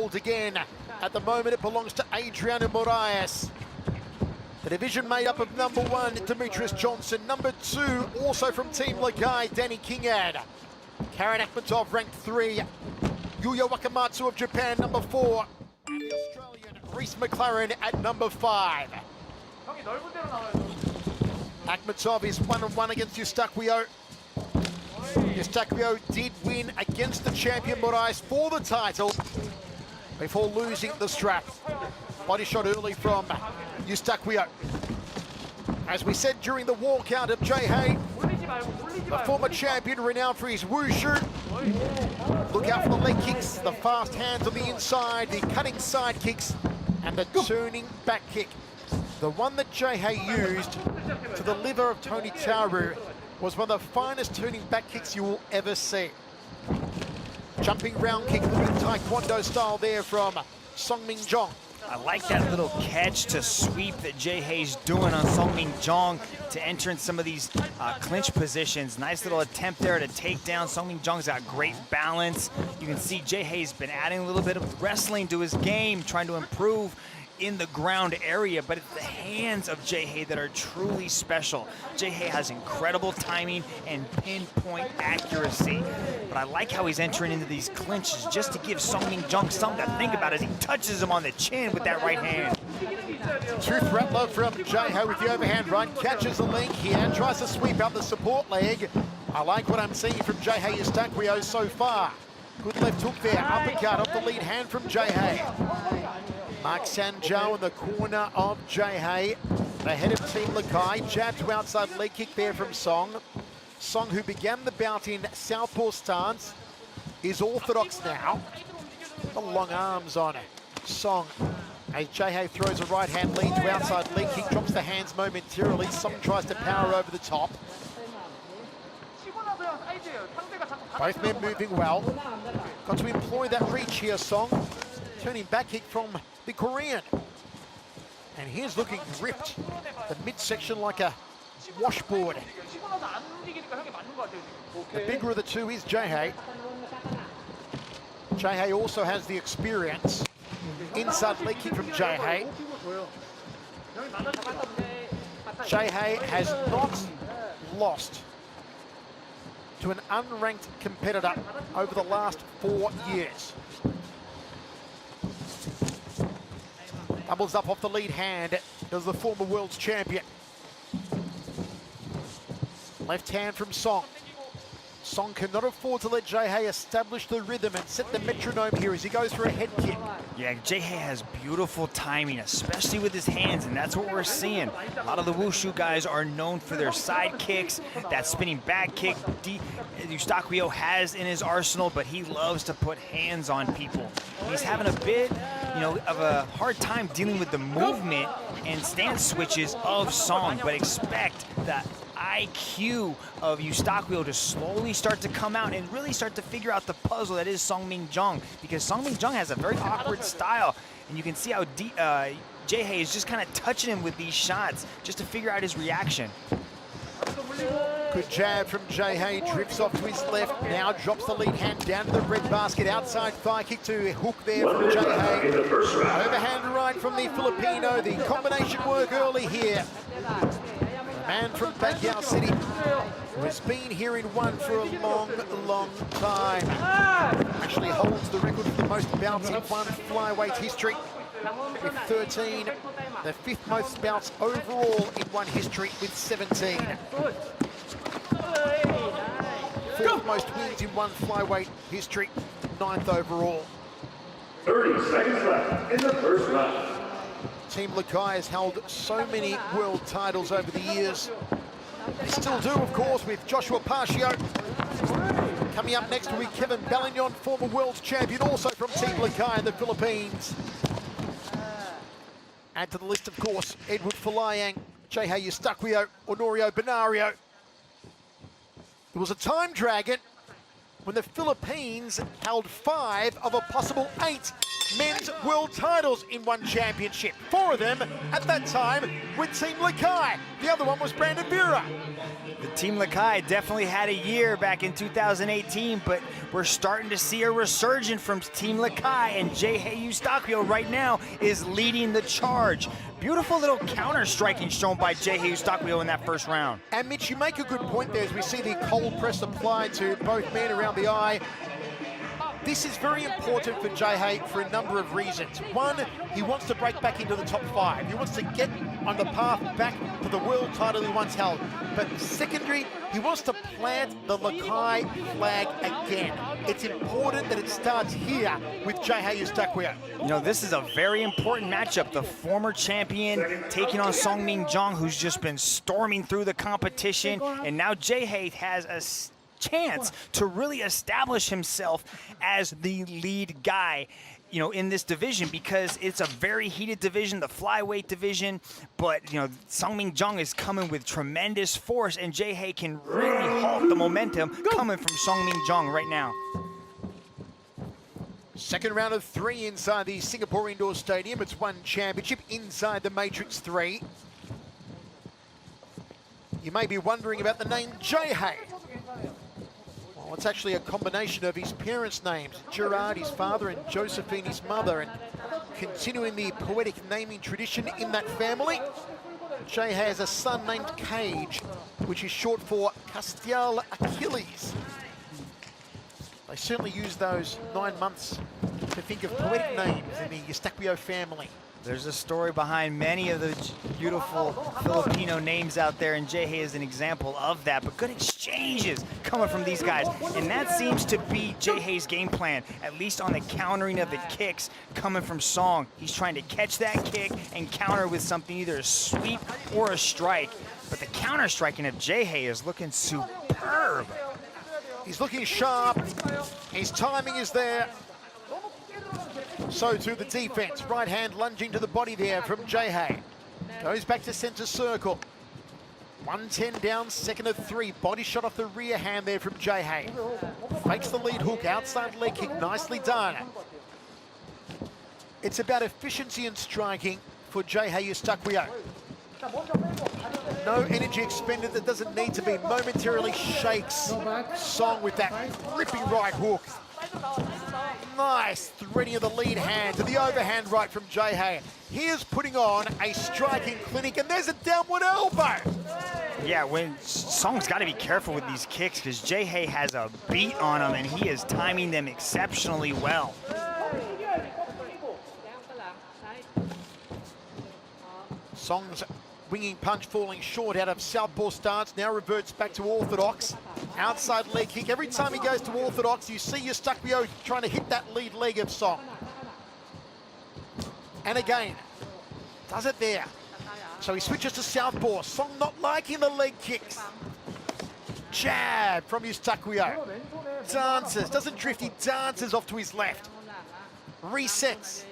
again. At the moment, it belongs to Adriano Moraes. The division made up of number 1, Demetrius Johnson. Number 2, also from Team Lagai, Danny Kingad. Karen Akhmatov, ranked 3. Yuya Wakamatsu of Japan, number 4. And the Australian, Reese McLaren at number 5. Akhmatov is 1-1 against Estaquio. Estaquio did win against the champion Moraes for the title before losing the strap. Body shot early from Estaquio. As we said during the walkout of Geje, the former champion renowned for his wushu. Look out for the leg kicks, the fast hands on the inside, the cutting side kicks, and the turning back kick. The one that Geje used to the liver of Tony Tauru was one of the finest turning back kicks you will ever see. Jumping round kick, looking taekwondo style there from Songmin Jong. I like that little catch to sweep that Geje's doing on Songmin Jong to enter in some of these clinch positions. Nice little attempt there to take down. Songmin Jong's got great balance. You can see Geje's been adding a little bit of wrestling to his game, trying to improve in the ground area, but it's the hands of Geje that are truly special. Geje has incredible timing and pinpoint accuracy, but I like how he's entering into these clinches just to give Songmin Jong something to think about as he touches him on the chin with that right hand. Two threat love from Geje with the overhand right, catches the link here, tries to sweep out the support leg. I like what I'm seeing from Geje Estaquio so far. Good left hook there, uppercut off the lead hand from Geje. Mark Sanjao in the corner of Geje, the head of Team Lakai. Jab to outside leg kick there from Song. Song, who began the bout in southpaw stance, is orthodox now. The long arms on Song. As Geje throws a right hand lead to outside leg kick, drops the hands momentarily. Song tries to power over the top. Both men moving well. Got to employ that reach here, Song. Turning back kick from the Korean. And here's looking ripped. The midsection like a washboard. The bigger of the two is Geje. Geje also has the experience. Inside leg kick from Geje. Geje has not lost to an unranked competitor over the last 4 years. Doubles up off the lead hand, does the former world's champion. Left hand from Song. Song cannot afford to let Geje establish the rhythm and set the metronome here as he goes for a head kick. Yeah, Geje has beautiful timing, especially with his hands, and that's what we're seeing. A lot of the wushu guys are known for their side kicks, that spinning back kick Estaquio has in his arsenal, but he loves to put hands on people. He's having a bit, of a hard time dealing with the movement and stance switches of Song, but expect that IQ of Estaquio to slowly start to come out and really start to figure out the puzzle that is Songmin Jong, because Songmin Jong has a very awkward style, and you can see how Geje is just kind of touching him with these shots just to figure out his reaction. Good jab from Geje, drifts off to his left, now drops the lead hand down to the red basket, outside thigh kick to hook there from Geje. Overhand right from the Filipino, the combination work early here. Man from Baguio City, who has been here in one for a long, long time. Actually holds the record for the most bouts in one flyweight history with 13. The 5th most bouts overall in one history with 17. 4th most wins in one flyweight history, 9th overall. 30 seconds left in the first round. Team Lakai has held so many world titles over the years. They still do, of course, with Joshua Pacio. Coming up next will be Kevin Ballignon, former world champion, also from Team Lakai in the Philippines. Add to the list, of course, Edward Folayang, Geje Estaquio, Honorio Benario. There was a time dragon when the Philippines held 5 of a possible 8 men's world titles in one championship. 4 of them at that time with Team Lakai. The other one was Brandon Vera. The Team Lakai definitely had a year back in 2018, but we're starting to see a resurgence from Team Lakai, and Geje Estaquio right now is leading the charge. Beautiful little counter striking shown by Geje Estaquio in that first round. And Mitch, you make a good point there as we see the cold press applied to both men around the eye. This is very important for Geje for a number of reasons. One, he wants to break back into the top 5. He wants to get on the path back to the world title he once held. But secondary, he wants to plant the Lakai flag again. It's important that it starts here with Geje Estaquio. You know, this is a very important matchup. The former champion taking on Jong, who's just been storming through the competition. And now Geje has a chance to really establish himself as the lead guy, you know, in this division, because it's a very heated division, the flyweight division. But, you know, Jong is coming with tremendous force, and Geje can really halt the momentum coming from Jong right now. Second round of 3 inside the Singapore Indoor Stadium. It's one championship inside the Matrix 3. You may be wondering about the name Geje. Well, it's actually a combination of his parents' names, Gerard, his father, and Josephine, his mother, and continuing the poetic naming tradition in that family. Geje has a son named Cage, which is short for Castiel Achilles. They certainly use those 9 months to think of poetic names in the Estaquio family. There's a story behind many of the beautiful Filipino names out there, and Geje is an example of that. But good exchanges coming from these guys, and that seems to be Geje's game plan, at least on the countering of the kicks coming from Song. He's trying to catch that kick and counter with something, either a sweep or a strike. But the counter striking of Geje is looking superb. He's looking sharp. His timing is there. So too the defense. Right hand lunging to the body there from Geje. Goes back to center circle. 110 down, second of 3. Body shot off the rear hand there from Geje. Fakes the lead hook, outside leg kick, nicely done. It's about efficiency and striking for Geje Estaquio. No energy expended that doesn't need to be. Momentarily shakes Song with that ripping right hook. Nice threading of the lead hand to the overhand right from Geje. Here's putting on a striking clinic, and there's a downward elbow. Yeah, when Song's got to be careful with these kicks, because Geje has a beat on him, and he is timing them exceptionally well. Song's winging punch falling short out of southpaw stance, now reverts back to orthodox. Outside leg kick. Every time he goes to orthodox, you see Estaquio trying to hit that lead leg of Song. And again, does it there. So he switches to southpaw. Song not liking the leg kicks. Jab from Estaquio. Dances, doesn't drift, he dances off to his left. Resets.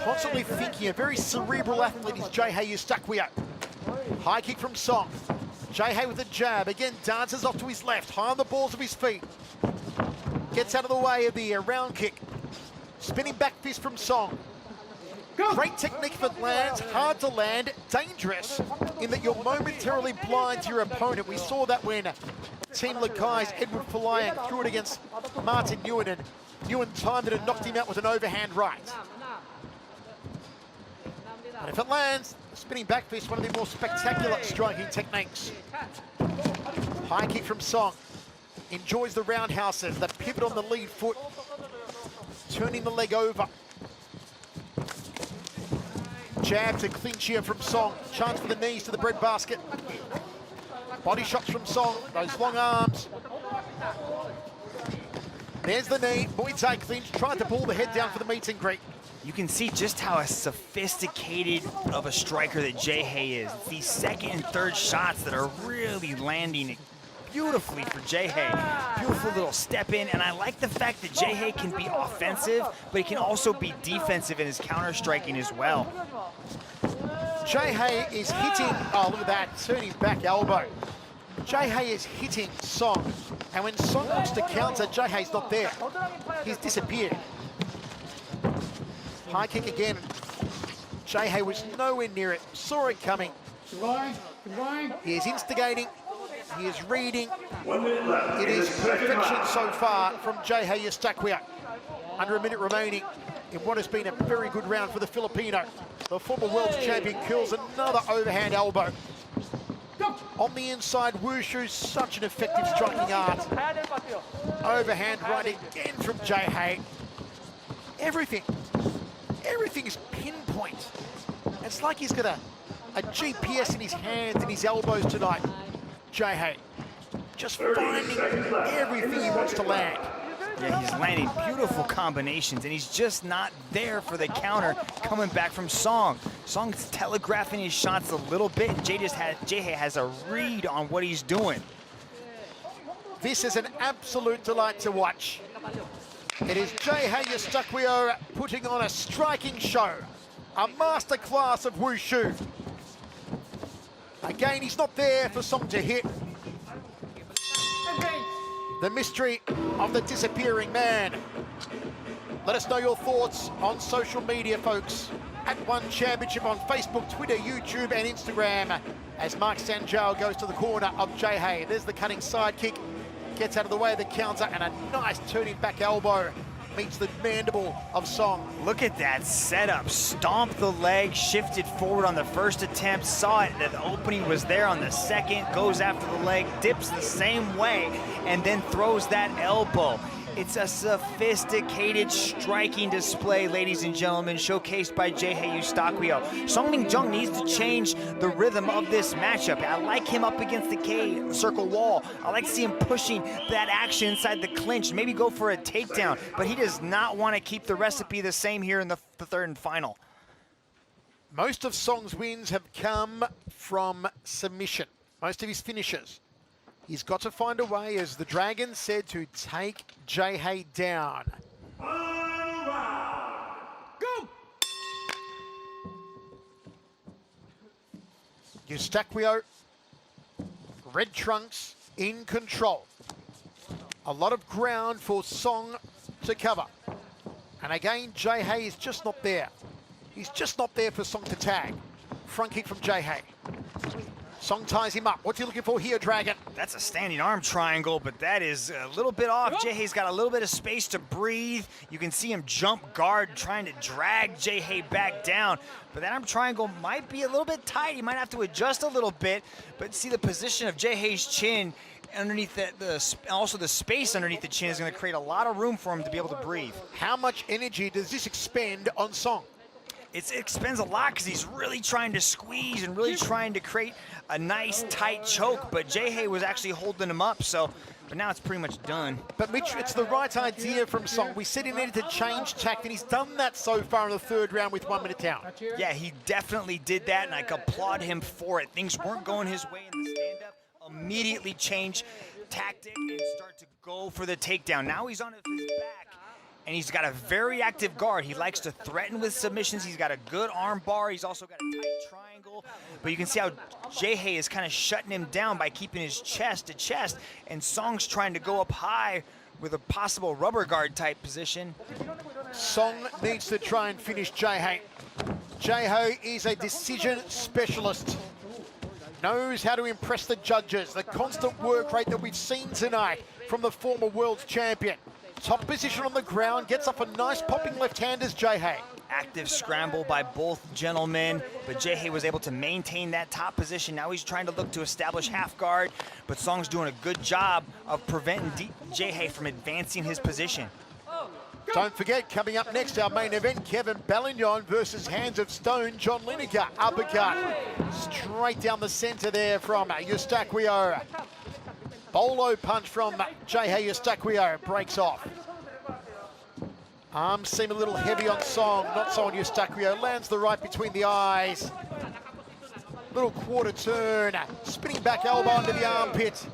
Constantly thinking, a very cerebral athlete is Geje Estaquio. High kick from Song. Geje with a jab, again dances off to his left, high on the balls of his feet. Gets out of the way of the round kick. Spinning back fist from Song. Great technique if it lands, hard to land, dangerous in that you're momentarily blind to your opponent. We saw that when Team Lakai's Edward Falayan threw it against Martin Nguyen, and Nguyen timed it and knocked him out with an overhand right. And if it lands, spinning back fist, one of the more spectacular striking techniques. High kick from Song. Enjoys the roundhouses, the pivot on the lead foot. Turning the leg over. Jab to clinch here from Song. Chance for the knees to the breadbasket. Body shots from Song, those long arms. There's the knee, Muay Thai clinch, trying to pull the head down for the meet and greet. You can see just how sophisticated of a striker that Geje is. It's these second and third shots that are really landing beautifully for Geje. Beautiful little step in, and I like the fact that Geje can be offensive, but he can also be defensive in his counter striking as well. Geje is hitting, oh look at that, turning back elbow. Geje is hitting Song And when Song looks to counter, Geje's not there. He's disappeared. High kick again. Geje was nowhere near it, saw it coming. He is instigating, he is reading. 1 minute left. It in is the second perfection round. so far from Geje Estaquio. Under a minute remaining in what has been a very good round for the Filipino. The former world champion kills another overhand elbow. On the inside, Wushu's such an effective striking art. Overhand right again from Geje. Everything is pinpoint. It's like he's got a GPS in his hands and his elbows tonight. Geje just finding everything he wants to land. Yeah, he's landing beautiful combinations, and he's just not there for the counter coming back from Song. Song's telegraphing his shots a little bit, and Geje has a read on what he's doing. This is an absolute delight to watch. It is Geje Estaquio putting on a striking show. A masterclass of Wushu. Again, he's not there for Song to hit. The mystery of the disappearing man. Let us know your thoughts on social media, folks. At One Championship on Facebook, Twitter, YouTube, and Instagram. As Mark Sanjao goes to the corner of Geje. There's the cutting side kick. Gets out of the way of the counter, and a nice turning back elbow meets the mandible of Song. Look at that setup. Stomped the leg, shifted forward on the first attempt, saw it, that the opening was there on the second, goes after the leg, dips the same way, and then throws that elbow. It's a sophisticated striking display, ladies and gentlemen, showcased by Geje Estaquio. Song Jong needs to change the rhythm of this matchup. I like him up against the K circle wall. I like to see him pushing that action inside the clinch, maybe go for a takedown, but he does not want to keep the recipe the same here in the third and final. Most of Song's wins have come from submission. Most of his finishes. He's got to find a way, as the Dragon said, to take Geje down. Go! Estaquio, red trunks, in control. A lot of ground for Song to cover. And again, Geje is just not there. He's just not there for Song to tag. Front kick from Geje. Song ties him up. What's he looking for here, Dragon? That's a standing arm triangle, but that is a little bit off. Geje's got a little bit of space to breathe. You can see him jump guard, trying to drag Geje back down. But that arm triangle might be a little bit tight. He might have to adjust a little bit. But see the position of Geje's chin underneath also the space underneath the chin is going to create a lot of room for him to be able to breathe. How much energy does this expend on Song? It expends a lot because he's really trying to squeeze and really trying to create a nice tight choke, but Geje was actually holding him up, but now it's pretty much done. But Mitch, it's the right idea from Song. We said he needed to change tact, and he's done that so far in the third round with 1 minute down. Yeah, he definitely did that, and I applaud him for it. Things weren't going his way in the stand-up. Immediately change tactic and start to go for the takedown. Now he's on his back. And he's got a very active guard. He likes to threaten with submissions. He's got a good arm bar. He's also got a tight triangle. But you can see how Geje is kind of shutting him down by keeping his chest to chest. And Song's trying to go up high with a possible rubber guard type position. Song needs to try and finish Geje. Geje is a decision specialist. Knows how to impress the judges. The constant work rate that we've seen tonight from the former world champion. Top position on the ground, gets up a nice popping left-handers, Geje. Active scramble by both gentlemen, but Geje was able to maintain that top position. Now he's trying to look to establish half guard, but Song's doing a good job of preventing Geje from advancing his position. Don't forget, coming up next, our main event, Kevin Bellignon versus Hands of Stone, John Lineker. Uppercut straight down the center there from Estaquio. Bolo punch from Geje Estaquio, breaks off. Arms seem a little heavy on Song, not so on Estaquio. Lands the right between the eyes. Little quarter turn, spinning back elbow under the armpit.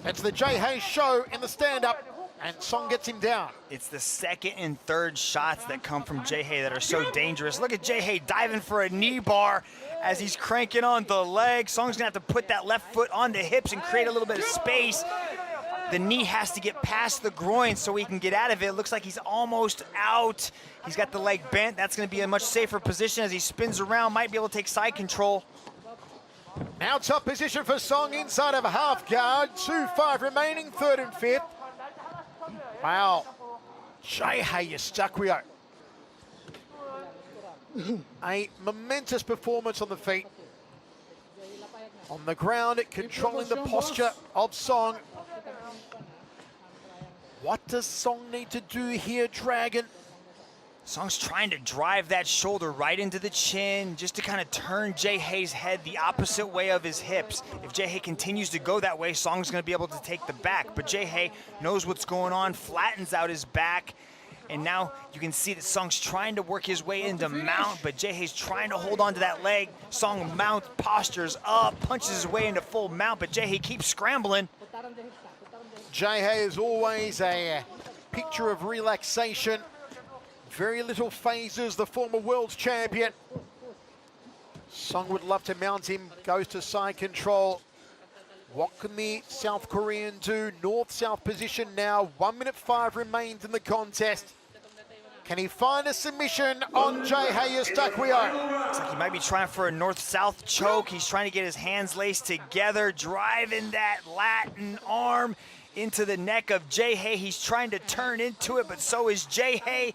It's the Geje show in the stand-up, and Song gets him down. It's the second and third shots that come from Geje that are so dangerous. Look at Geje diving for a knee bar as he's cranking on the leg. Song's gonna have to put that left foot on the hips and create a little bit of space. the knee has to get past the groin so he can get out of it. It looks like he's almost out. He's got the leg bent. That's going to be a much safer position as he spins around, might be able to take side control. Now top position for Song inside of half guard. 2-5 remaining, third and fifth. Wow. Geje Estaquio. A momentous performance on the feet. On the ground, controlling the posture of Song. What does Song need to do here, Dragon? Song's trying to drive that shoulder right into the chin just to kind of turn Geje's head the opposite way of his hips. If Geje continues to go that way, Song's going to be able to take the back. But Geje knows what's going on, flattens out his back. And now you can see that Song's trying to work his way into mount, but Geje's trying to hold on to that leg. Song mount postures up, punches his way into full mount, but Geje keeps scrambling. Geje is always a picture of relaxation. Very little phases, the former world champion. Song would love to mount him, goes to side control. What can the South Korean do? North-south position now. 1 minute 5 remains in the contest. Can he find a submission on Geje Estaquio? Looks like he might be trying for a north-south choke. He's trying to get his hands laced together, driving that Latin arm into the neck of Geje. He's trying to turn into it, but so is Geje.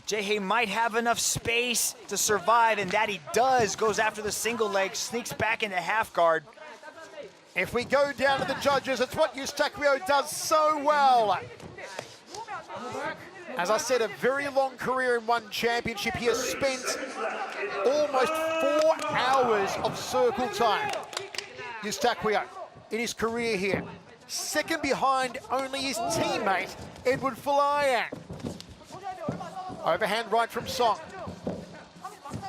Geje might have enough space to survive, and that he does. Goes after the single leg, sneaks back into half guard. If we go down to the judges, it's what Estaquio does so well. As I said, a very long career in one championship. He has spent almost 4 hours of circle time. Estaquio in his career here. Second behind only his teammate, Edward Falayan. Overhand right from Song.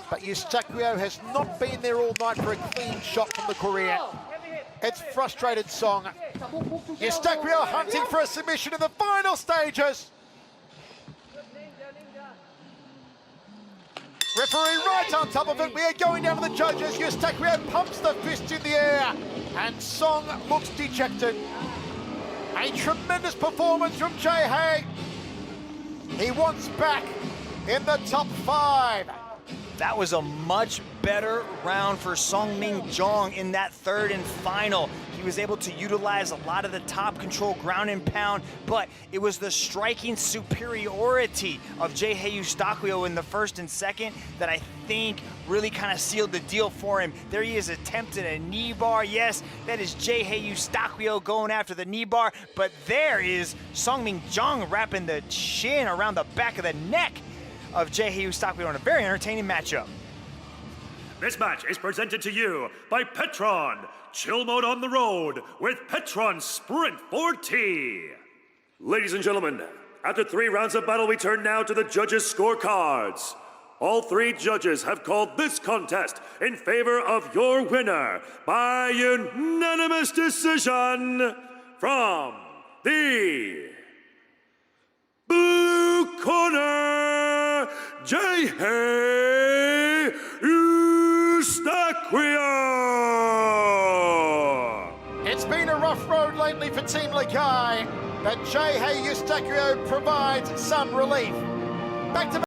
But Estaquio has not been there all night for a clean shot from the Korean. It's frustrated Song. Estaquio hunting for a submission in the final stages. Referee right on top of it. We are going down to the judges. Estaquio pumps the fist in the air, and Song looks dejected. A tremendous performance from Geje. He wants back in the top 5. That was a much better round for Song-Min Jong in that third and final. He was able to utilize a lot of the top control ground and pound, but it was the striking superiority of Geje Estaquio in the first and second that I think really kind of sealed the deal for him. There he is attempting a knee bar. Yes, that is Geje Estaquio going after the knee bar, but there is Song-Min Jong wrapping the chin around the back of the neck of Geje Estaquio in a very entertaining matchup. This match is presented to you by Petron. Chill mode on the road with Petron Sprint 4T. Ladies and gentlemen, after 3 rounds of battle, we turn now to the judges' scorecards. All 3 judges have called this contest in favor of your winner by unanimous decision from the blue corner, Geje Estaquio. It's been a rough road lately for Team Legai, but Geje Estaquio provides some relief. Back to